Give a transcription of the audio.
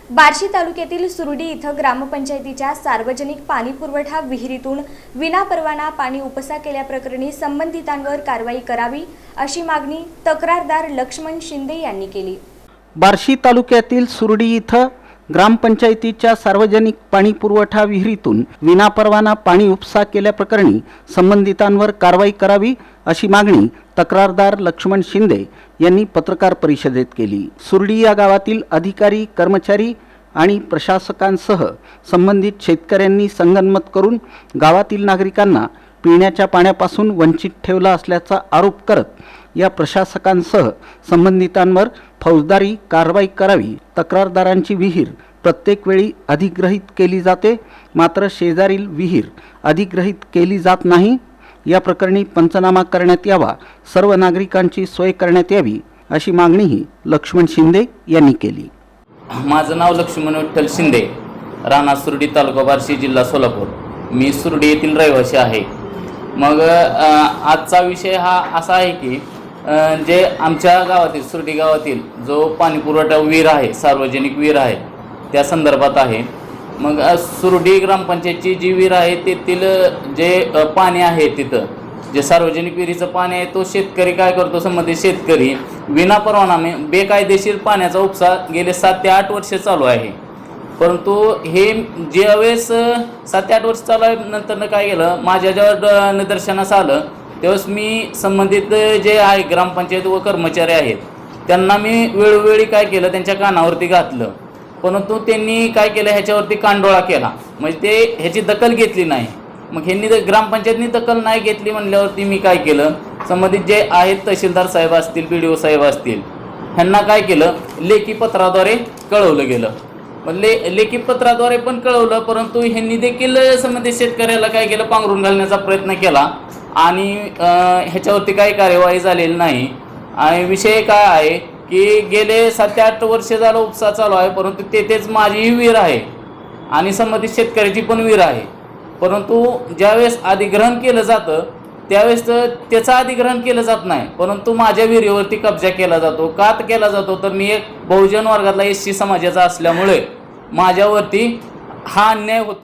बार्शी तालुक्यातील सुरडी इथं ग्रामपंचायतीच्या सार्वजनिक पाणी पुरवठा विहिरीतून विनापरवाना पाणी उपसा केल्याप्रकरणी संबंधितांवर कारवाई करावी अशी मागणी तक्रारदार लक्ष्मण शिंदे यांनी केली। बार्शी तालुक्यातील सुरडी इथं ग्रामपंचायतीच्या सार्वजनिक पाणी पुरवठा विहिरीतून विनापरवाना पाणी उपसा केल्याप्रकरणी संबंधितांवर कारवाई करावी अशी मागणी तक्रारदार लक्ष्मण शिंदे यांनी पत्रकार परिषदेत केली। सुरडी या गावातील अधिकारी, कर्मचारी आणि प्रशासकांसह संबंधित शेतकऱ्यांनी संगनमत करून गावातील नागरिकांना पिण्याच्या पाण्यापासून वंचित ठेवला असल्याचा आरोप करत या प्रशासकांसह संबंधितांवर फौजदारी कारवाई करावी। तक्रारदारांची विहीर प्रत्येक वेळी अधिग्रहित केली जाते, मात्र शेजारील विहीर अधिग्रहित केली जात नाही। या प्रकरणी पंचनामा करण्यात यावा, सर्व नागरिकांची सोय करण्यात यावी अशी मागणीही लक्ष्मण शिंदे यांनी केली। माझं नाव लक्ष्मण विठ्ठल शिंदे, राणा सुरडी, तालुका बार्शी, जिल्हा सोलापूर। मी सुरडी येथील रहिवासी आहे। मग आजचा विषय हा असा आहे की जे आमच्या गावातील सुरडी गावातील जो पाणी पुरवठा विहीर आहे, सार्वजनिक विहीर आहे, त्या संदर्भात आहे। मग सुरडी ग्रामपंचायतची जी विहीर आहे तेथील जे पाणी आहे, तिथं जे सार्वजनिक विहिरीचं पाणी आहे तो शेतकरी काय करतो, संबंधित शेतकरी विनापरवाना बेकायदेशीर पाण्याचा उपसा गेले 7 ते 8 वर्ष चालू आहे। परंतु हे ज्यावेळेस 7 ते 8 वर्ष चालू आहे, नंतर काय केलं, माझ्या जेव्हा निदर्शनास आलं त्यावेळेस मी संबंधित जे आहे ग्रामपंचायत व कर्मचारी आहेत त्यांना मी वेळोवेळी काय केलं, त्यांच्या कानावरती घातलं। परंतु त्यांनी काय केलं, ह्याच्यावरती कांडोळा केला, म्हणजे ते ह्याची दखल घेतली नाही। मग ह्यांनी ग्रामपंचायतनी दखल नाही घेतली म्हणल्यावरती मी काय केलं, संबंधित जे आहेत तहसीलदार साहेब असतील, BDO साहेब असतील, ह्यांना काय केलं, लेखी पत्राद्वारे कळवलं गेलं। मग लेखी पत्राद्वारे पण कळवलं, परंतु ह्यांनी देखील संबंधित शेतकऱ्याला काय केलं, पांघरून घालण्याचा प्रयत्न केला आणि ह्याच्यावरती काही कार्यवाही झालेली नाही। आणि विषय काय आहे की गेले 7 ते 8 वर्ष झालं उपसा चालू आहे, परंतु तेथेच माझी विहीर आहे आणि संबंधित शेतकऱ्याची पण विहीर आहे। परंतु ज्यावेळेस अधिग्रहण केलं जातं त्यावेळेस त्याचं अधिग्रहण केलं जात नाही, परंतु माझ्या विहिरीवरती कब्जा केला जातो। का केला जातो तर मी एक बहुजन वर्गातला SC समाजाचा असल्यामुळे माझ्यावरती हा अन्याय होतो।